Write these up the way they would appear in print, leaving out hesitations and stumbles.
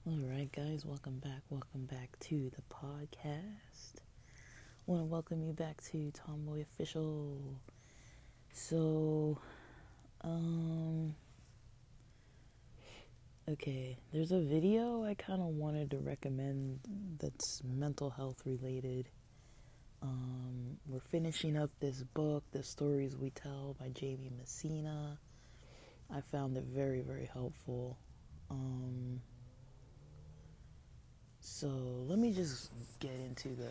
All right, guys, welcome back. Welcome back to the podcast. I want to welcome you back to Tomboy Official. So, um, okay, there's a video I kind of wanted to recommend that's mental health related. We're finishing up this book, The Stories We Tell by J.B. Messina. I found it very, very helpful. So let me just get into the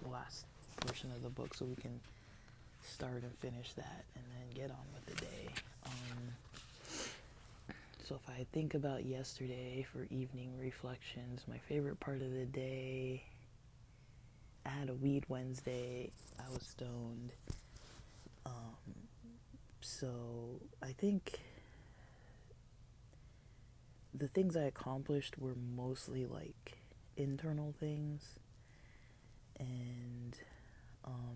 last portion of the book so we can start and finish that and then get on with the day. So if I think about yesterday for evening reflections, my favorite part of the day, I had a weed Wednesday. I was stoned. So I think the things I accomplished were mostly like internal things, and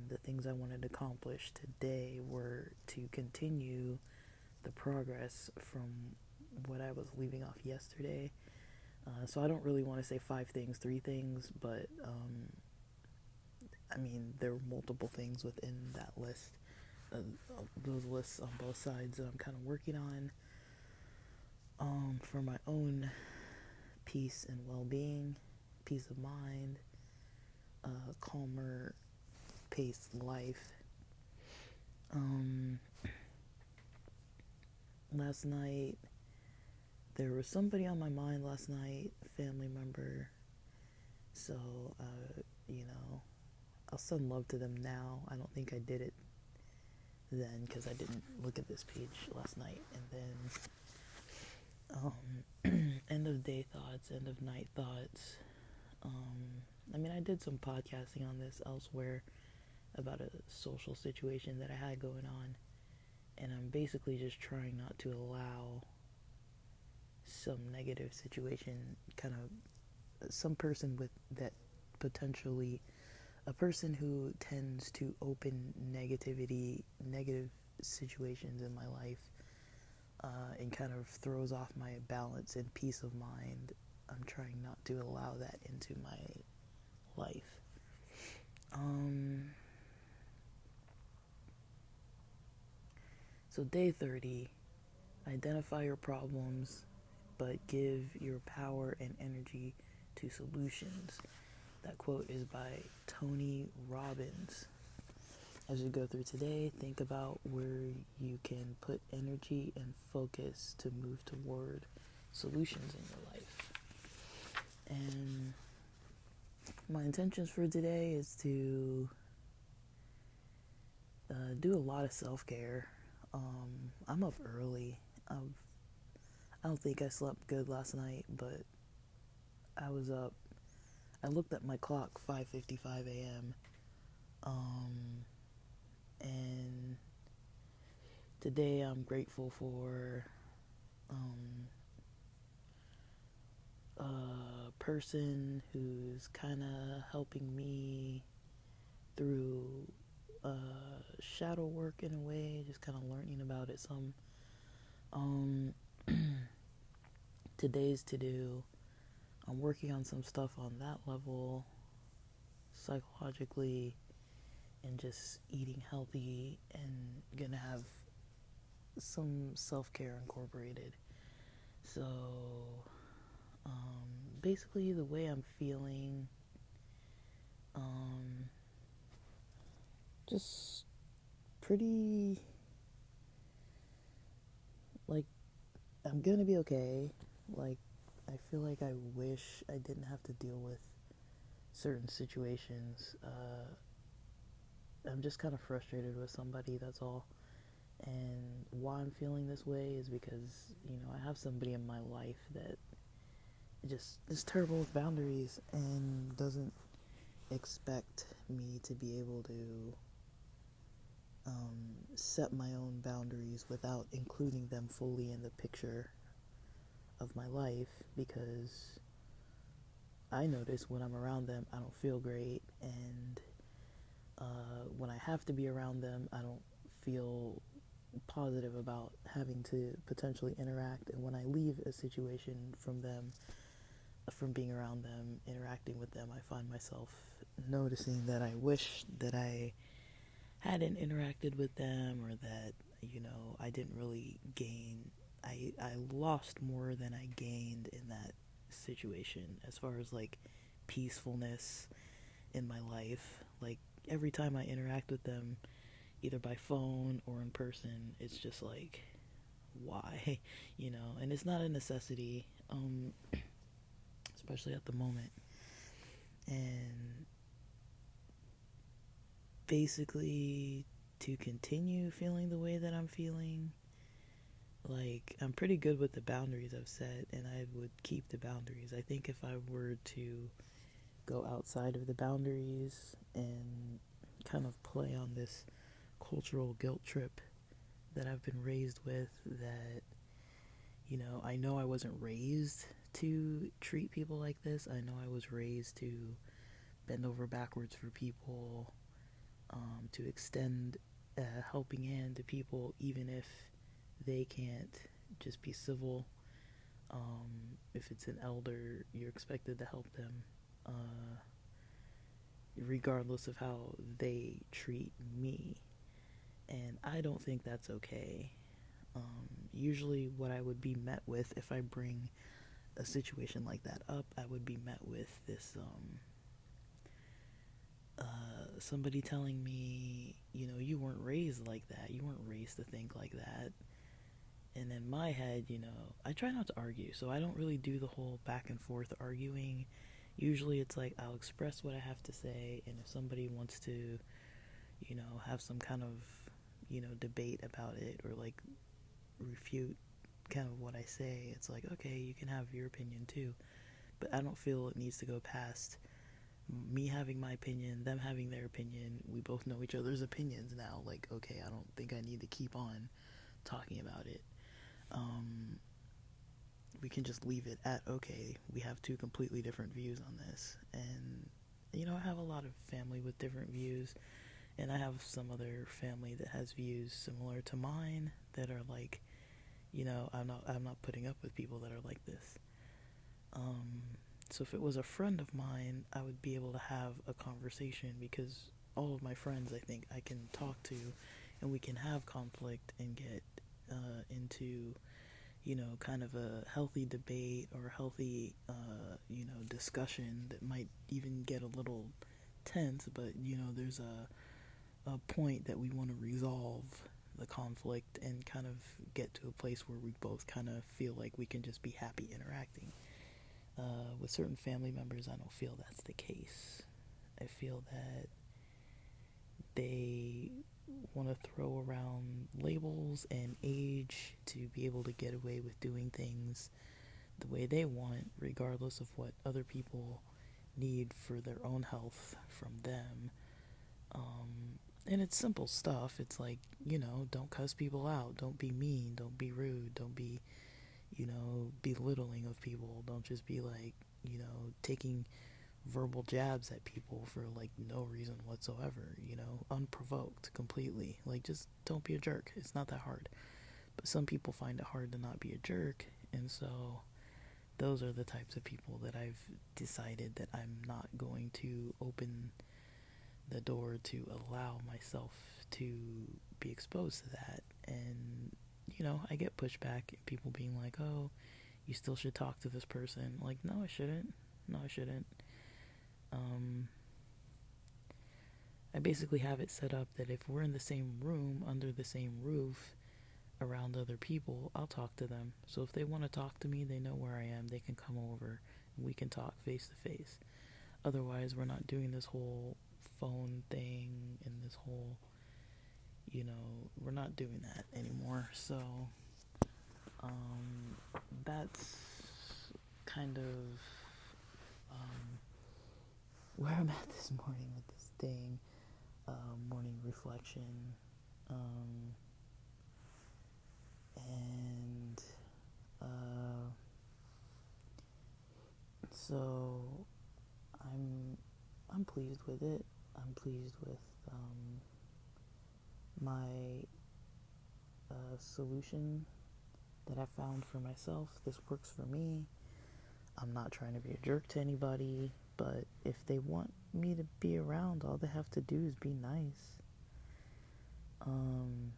the things I wanted to accomplish today were to continue the progress from what I was leaving off yesterday. So I don't really want to say 5 things, 3 things, but I mean, there were multiple things within that list, those lists on both sides that I'm kind of working on for my own peace and well being, peace of mind, calmer paced life. Um, Last night, there was somebody on my mind last night, a family member. So, you know, I'll send love to them now. I don't think I did it then because I didn't look at this page last night. And then end of day thoughts, end of night thoughts. I mean, I did some podcasting on this elsewhere about a social situation that I had going on, and I'm basically just trying not to allow some negative situation, kind of some person with that potentially a person who tends to open negative situations in my life, and kind of throws off my balance and peace of mind. I'm trying not to allow that into my life. So, day 30, identify your problems, but give your power and energy to solutions. That quote is by Tony Robbins. As you go through today, think about where you can put energy and focus to move toward solutions in your life. And my intentions for today is to do a lot of self-care. I'm up early. I don't think I slept good last night, but I was up. I looked at my clock, 5:55 a.m. And today I'm grateful for a person who's kind of helping me through shadow work in a way, just kind of learning about it some. Um, Today's to do. I'm working on some stuff on that level, psychologically, and just eating healthy, and gonna have some self care incorporated. So, basically, the way I'm feeling, um, just pretty like I'm gonna be okay. Like, I feel like I wish I didn't have to deal with certain situations. I'm just kind of frustrated with somebody, that's all. And why I'm feeling this way is because, I have somebody in my life that just is terrible with boundaries and doesn't expect me to be able to set my own boundaries without including them fully in the picture of my life, because I notice when I'm around them, I don't feel great, and when I have to be around them, I don't feel positive about having to potentially interact. And when I leave a situation from them, from being around them, interacting with them, I find myself noticing that I wish that I hadn't interacted with them, or that, I didn't really gain. I lost more than I gained in that situation as far as like peacefulness in my life. Like every time I interact with them, either by phone or in person, it's just like, why? And it's not a necessity, especially at the moment. And basically, to continue feeling the way that I'm feeling, like, I'm pretty good with the boundaries I've set, and I would keep the boundaries. I think if I were to go outside of the boundaries and kind of play on this cultural guilt trip that I've been raised with, that, I know I wasn't raised to treat people like this. I know I was raised to bend over backwards for people, to extend a helping hand to people, even if they can't just be civil. If it's an elder, you're expected to help them, regardless of how they treat me. And I don't think that's okay. Usually, what I would be met with if I bring a situation like that up, I would be met with this somebody telling me, you weren't raised like that. You weren't raised to think like that. And in my head, I try not to argue, so I don't really do the whole back and forth arguing. Usually it's like I'll express what I have to say, and if somebody wants to, have some kind of, debate about it, or like refute kind of what I say, it's like, okay, you can have your opinion too. But I don't feel it needs to go past me having my opinion, them having their opinion. We both know each other's opinions now. Like, okay, I don't think I need to keep on talking about it. We can just leave it at, okay, we have two completely different views on this. And, I have a lot of family with different views, and I have some other family that has views similar to mine that are like, I'm not putting up with people that are like this. So if it was a friend of mine, I would be able to have a conversation, because all of my friends, I think, I can talk to, and we can have conflict and get into, kind of a healthy debate, or a healthy, discussion that might even get a little tense, but, there's a point that we want to resolve the conflict and kind of get to a place where we both kind of feel like we can just be happy interacting. With certain family members, I don't feel that's the case. I feel that they want to throw around labels and age to be able to get away with doing things the way they want, regardless of what other people need for their own health from them. And it's simple stuff. It's like, don't cuss people out. Don't be mean. Don't be rude. Don't be, belittling of people. Don't just be like, taking verbal jabs at people for like no reason whatsoever, unprovoked completely. Like, just don't be a jerk. It's not that hard. But some people find it hard to not be a jerk, and so those are the types of people that I've decided that I'm not going to open the door to allow myself to be exposed to that. And I get pushback, people being like, oh, you still should talk to this person. Like, no, I shouldn't. I basically have it set up that if we're in the same room, under the same roof, around other people, I'll talk to them. So if they want to talk to me, they know where I am. They can come over and we can talk face to face. Otherwise, we're not doing this whole phone thing and this whole, we're not doing that anymore. So, that's kind of where I'm at this morning with this thing. Morning reflection. And so I'm pleased with it. I'm pleased with my solution that I found for myself. This works for me. I'm not trying to be a jerk to anybody, but if they want me to be around, all they have to do is be nice. Um,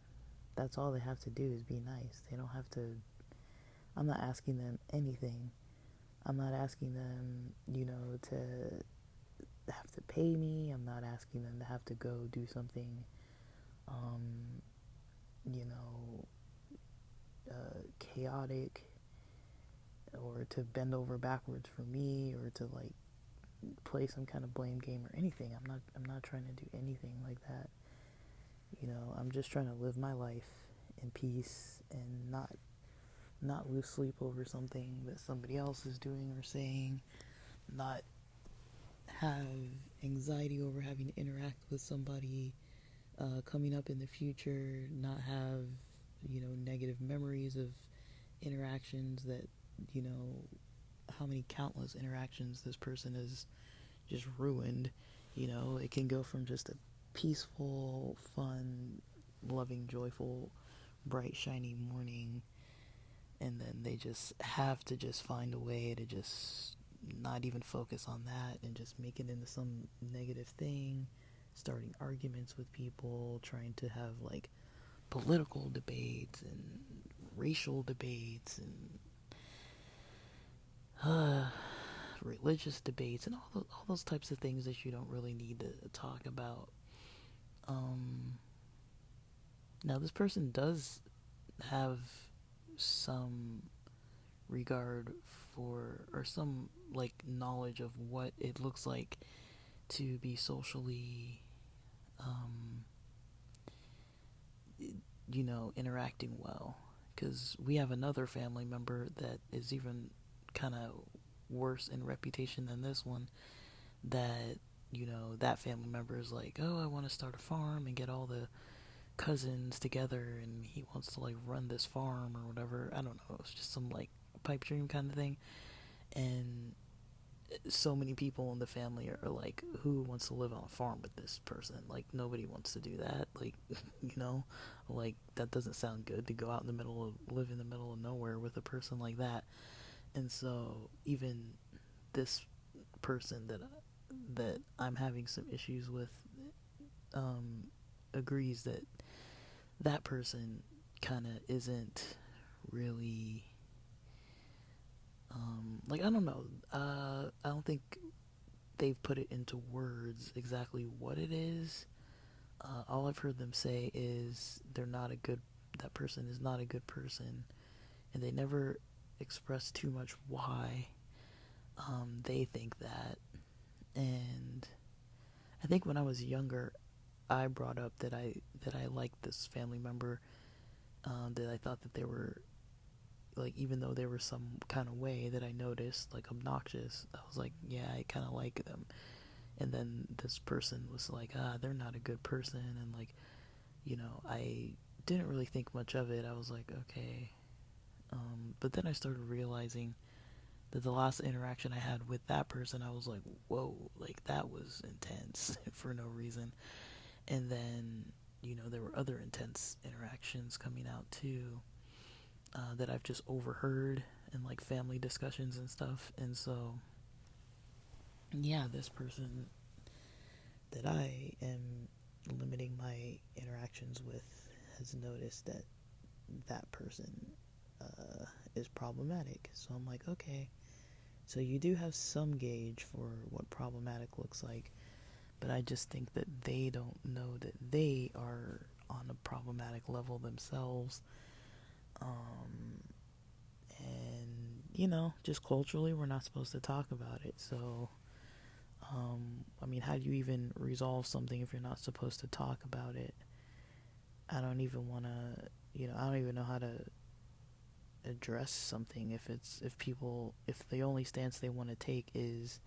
that's all they have to do is be nice. They don't have to. I'm not asking them anything. I'm not asking them, to have to pay me. I'm not asking them to have to go do something, um, you know, chaotic, or to bend over backwards for me, or to like play some kind of blame game or anything. I'm not trying to do anything like that. I'm just trying to live my life in peace and not lose sleep over something that somebody else is doing or saying, not have anxiety over having to interact with somebody coming up in the future, not have, negative memories of interactions that, you know, how many countless interactions this person has just ruined. It can go from just a peaceful, fun, loving, joyful, bright, shiny morning, and then they just have to just find a way to just not even focus on that and just make it into some negative thing, starting arguments with people, trying to have like political debates and racial debates and religious debates and all those types of things that you don't really need to talk about. Now this person does have some regard for, or some like knowledge of what it looks like to be socially interacting well, because we have another family member that is even kind of worse in reputation than this one, that that family member is like, oh, I want to start a farm and get all the cousins together, and he wants to like run this farm or whatever. I don't know, it's just some like pipe dream kind of thing. And so many people in the family are like, who wants to live on a farm with this person? Like, nobody wants to do that. Like, like, that doesn't sound good, to go out in the middle of, live in the middle of nowhere with a person like that. And so even this person that I'm having some issues with, agrees that that person kind of isn't really, like, I don't know, I don't think they've put it into words exactly what it is. All I've heard them say is that person is not a good person, and they never express too much why they think that. And I think when I was younger, I brought up that I liked this family member, that I thought that they were, like, even though they were some kind of way that I noticed, like, obnoxious, I was like, yeah, I kind of like them. And then this person was like, they're not a good person, and like, I didn't really think much of it. I was like, okay. But then I started realizing that the last interaction I had with that person, I was like, whoa, like, that was intense for no reason. And then, there were other intense interactions coming out too, that I've just overheard in like family discussions and stuff. And so, yeah, this person that I am limiting my interactions with has noticed that that person is problematic. So I'm like, okay, so you do have some gauge for what problematic looks like, but I just think that they don't know that they are on a problematic level themselves. And, just culturally, we're not supposed to talk about it. So, I mean, how do you even resolve something if you're not supposed to talk about it? I don't even want to, I don't even know how to address something if the only stance they want to take is,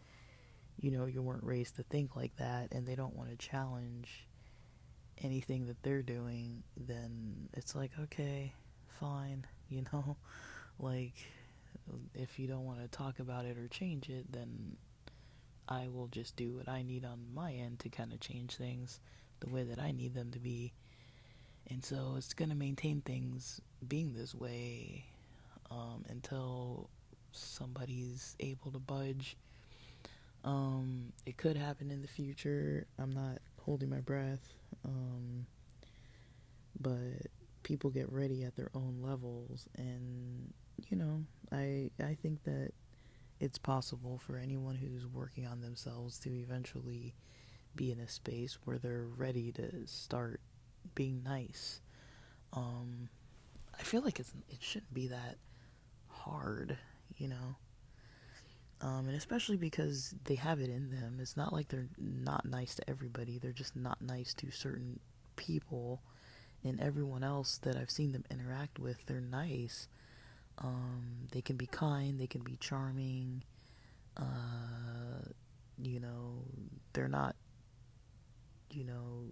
you weren't raised to think like that, and they don't want to challenge anything that they're doing. Then it's like, okay, fine, like, if you don't want to talk about it or change it, then I will just do what I need on my end to kind of change things the way that I need them to be. And so it's going to maintain things being this way, until somebody's able to budge. It could happen in the future. I'm not holding my breath. But people get ready at their own levels, and I think that it's possible for anyone who's working on themselves to eventually be in a space where they're ready to start being nice. I feel like it shouldn't be that hard, you know. And especially because they have it in them. It's not like they're not nice to everybody. They're just not nice to certain people, and everyone else that I've seen them interact with, they're nice. They can be kind, they can be charming. You know, they're not, you know,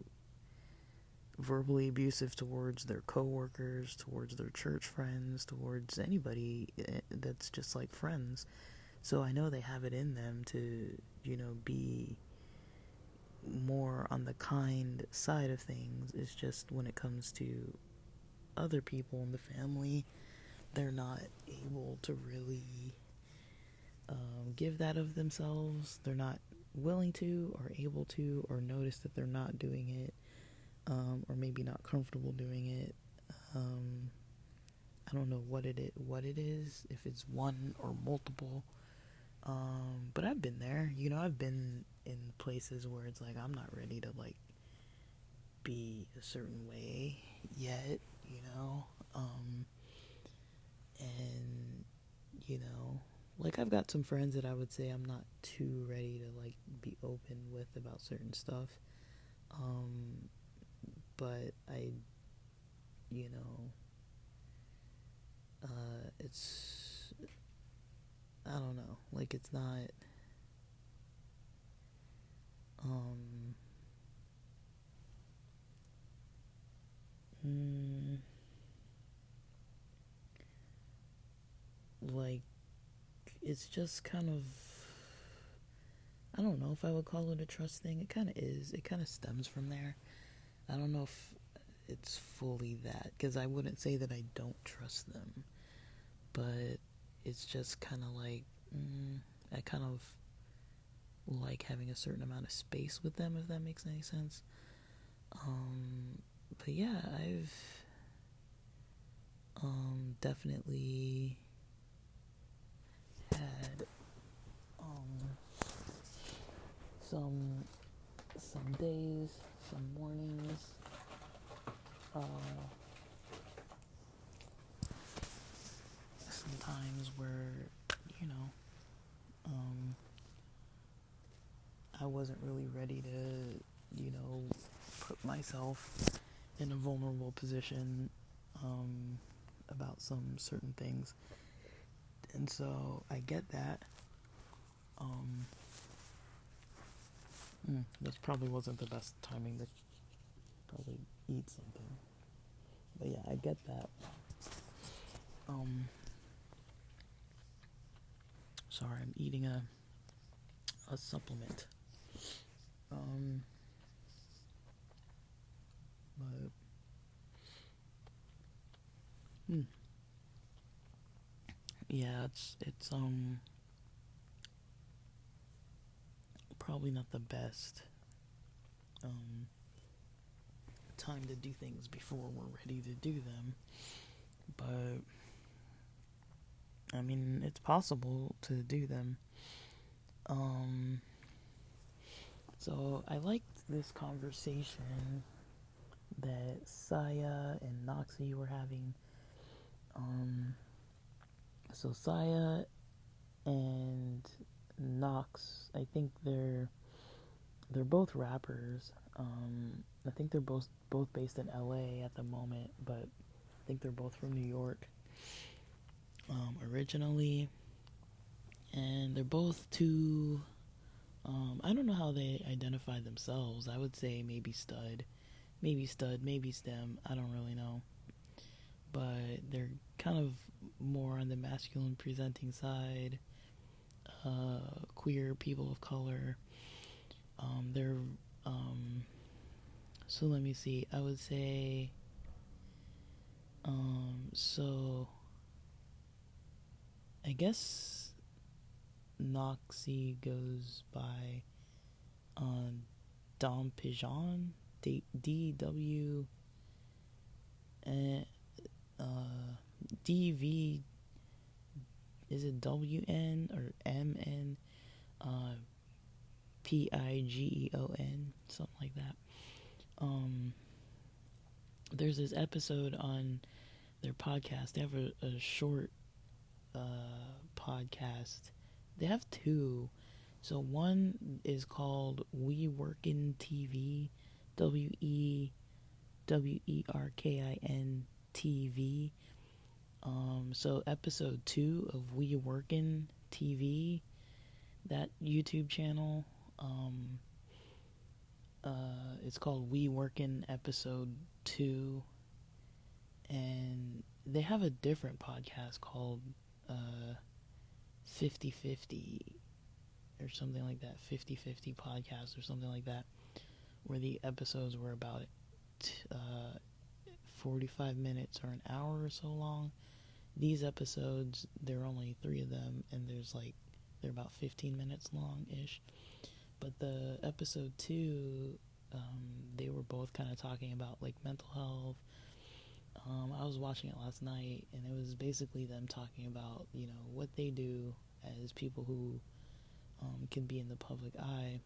verbally abusive towards their coworkers, towards their church friends, towards anybody that's just like friends. So I know they have it in them to, be more on the kind side of things. It's just when it comes to other people in the family, they're not able to really give that of themselves. They're not willing to, or able to, or notice that they're not doing it, or maybe not comfortable doing it. I don't know what it is, if it's one or multiple. But I've been there. I've been in places where it's like I'm not ready to like be a certain way yet. And like I've got some friends that I would say I'm not too ready to like be open with about certain stuff. But it's, I don't know, like it's not, mm, like it's just kind of, I don't know if I would call it a trust thing. It kind of is. It kind of stems from there. I don't know if it's fully that, because I wouldn't say that I don't trust them, but it's just kind of like, I kind of like having a certain amount of space with them, if that makes any sense. But yeah, I've definitely had some days, some mornings, uh, some times where um, I wasn't really ready to put myself in a vulnerable position about some certain things, and so I get that. This probably wasn't the best timing to probably eat something. But yeah, I get that. Sorry, I'm eating a supplement. Um, but yeah, it's probably not the best time to do things before we're ready to do them. But I mean, it's possible to do them. So I liked this conversation that Saya and Noxie were having. So Saya and Nox, I think they're both rappers. I think they're both based in LA at the moment, but I think they're both from New York originally, and they're both two. I don't know how they identify themselves. I would say maybe stud, maybe stem. I don't really know, but they're kind of more on the masculine presenting side. Queer people of color. They're so let me see. I would say so I guess Noxie goes by Dom Pigeon, DW, and DV, is it WN or MN? Uh, PIGEON, something like that. Um, there's this episode on their podcast. They have a short podcast. They have two. So one is called We Workin TV, WEWERKIN TV. So episode 2 of We Workin TV, that YouTube channel, it's called We Workin Episode 2, and they have a different podcast called 50/50 or something like that, 50/50 podcast or something like that, where the episodes were about 45 minutes or an hour or so long. These episodes, there are only 3 of them, and they're about 15 minutes long ish. But the episode 2, they were both kind of talking about like mental health. I was watching it last night, and it was basically them talking about, what they do as people who can be in the public eye,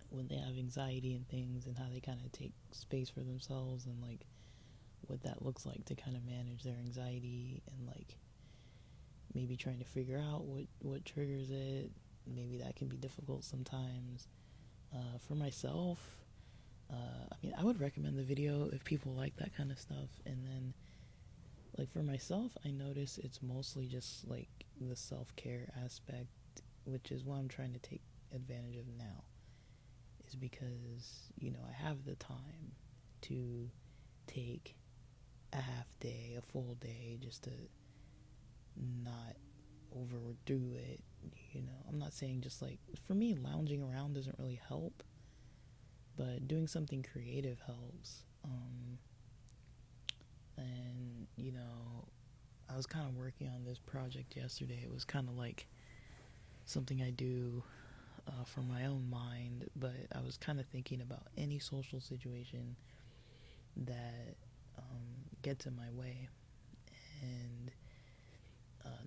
when they have anxiety and things, and how they kind of take space for themselves, and like what that looks like to kind of manage their anxiety, and like maybe trying to figure out what triggers it. Maybe that can be difficult sometimes. For myself, I would recommend the video if people like that kind of stuff. And then, like, for myself, I notice it's mostly just like the self-care aspect, which is what I'm trying to take advantage of now, is because I have the time to take a half day, a full day, just to not overdo it. I'm not saying just like, for me, lounging around doesn't really help, but doing something creative helps. And I was kind of working on this project yesterday. It was kind of like something I do for my own mind, but I was kind of thinking about any social situation that gets in my way, and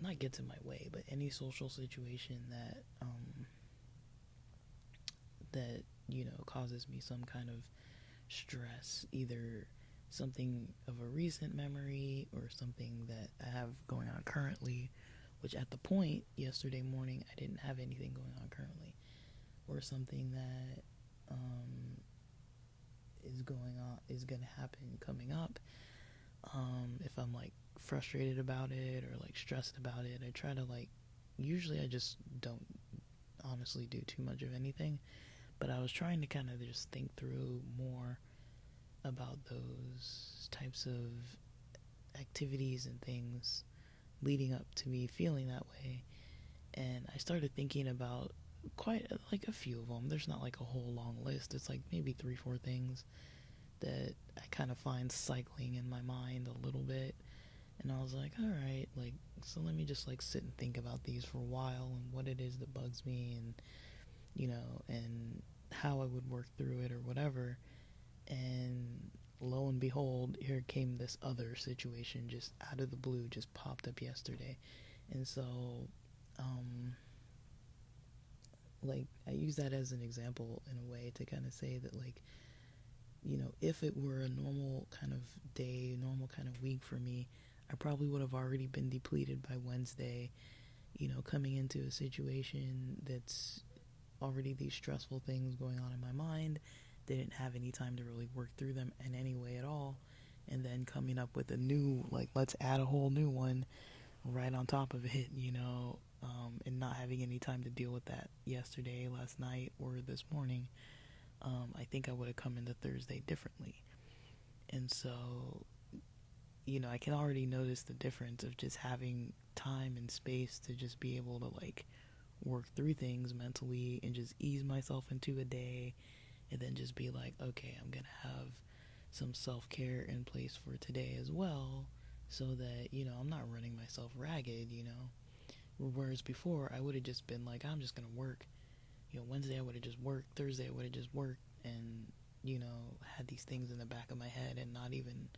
not gets in my way, but any social situation that causes me some kind of stress, either something of a recent memory or something that I have going on currently, which at the point yesterday morning I didn't have anything going on currently, or something that is going to happen coming up. If I'm like frustrated about it or like stressed about it, I try to usually I just don't honestly do too much of anything, but I was trying to kind of just think through more about those types of activities and things leading up to me feeling that way. And I started thinking about quite like a few of them. There's not like a whole long list. It's like maybe 3-4 things that I kind of find cycling in my mind a little bit. And I was like, all right, like, so let me just like sit and think about these for a while, and what it is that bugs me, and and how I would work through it or whatever. And lo and behold, here came this other situation just out of the blue, just popped up yesterday. And so like, I use that as an example in a way to kind of say that, like, if it were a normal kind of day, normal kind of week for me, I probably would have already been depleted by Wednesday, coming into a situation that's already these stressful things going on in my mind. Didn't have any time to really work through them in any way at all. And then coming up with a new, like, let's add a whole new one right on top of it, and not having any time to deal with that yesterday, last night, or this morning. I think I would have come into Thursday differently. And so, I can already notice the difference of just having time and space to just be able to, like, work through things mentally and just ease myself into a day, and then just be like, okay, I'm gonna have some self-care in place for today as well, so that, I'm not running myself ragged, Whereas before, I would have just been like, I'm just going to work. Wednesday I would have just worked, Thursday I would have just worked, and, had these things in the back of my head and not even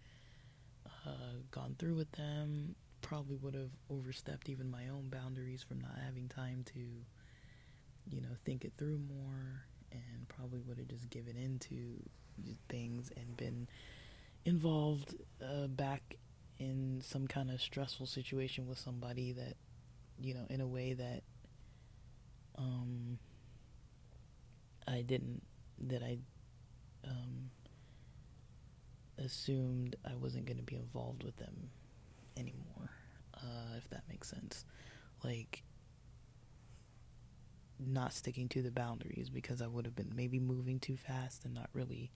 gone through with them. Probably would have overstepped even my own boundaries from not having time to, think it through more, and probably would have just given into things and been involved back in some kind of stressful situation with somebody that, in a way that I didn't, that I assumed I wasn't going to be involved with them anymore, if that makes sense. Like, not sticking to the boundaries because I would have been maybe moving too fast and not really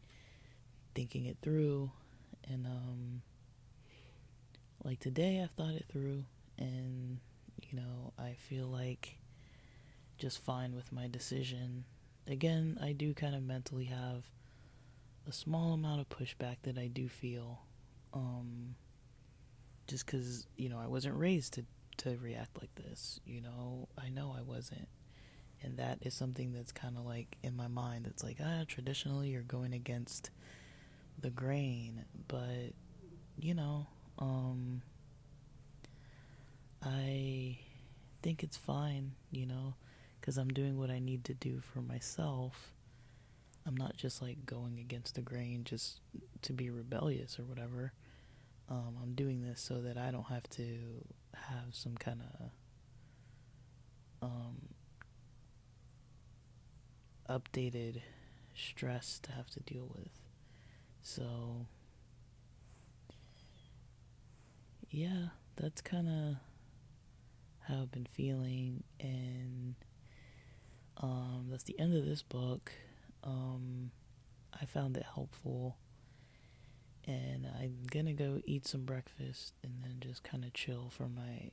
thinking it through. And, like today, I've thought it through, and, I feel like just fine with my decision. Again, I do kind of mentally have a small amount of pushback that I do feel, just because, I wasn't raised to react like this. I know I wasn't. And that is something that's kind of like in my mind. It's like, traditionally you're going against the grain. But, I think it's fine, because I'm doing what I need to do for myself. I'm not just like going against the grain just to be rebellious or whatever. I'm doing this so that I don't have to have some kind of updated stress to have to deal with. So, yeah, that's kind of how I've been feeling, and that's the end of this book. I found it helpful, and I'm gonna go eat some breakfast and then just kind of chill for my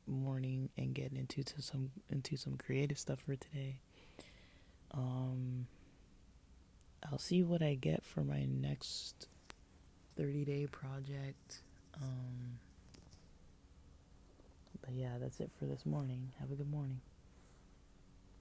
morning and get into some creative stuff for today. I'll see what I get for my next 30-day project. But yeah, that's it for this morning. Have a good morning.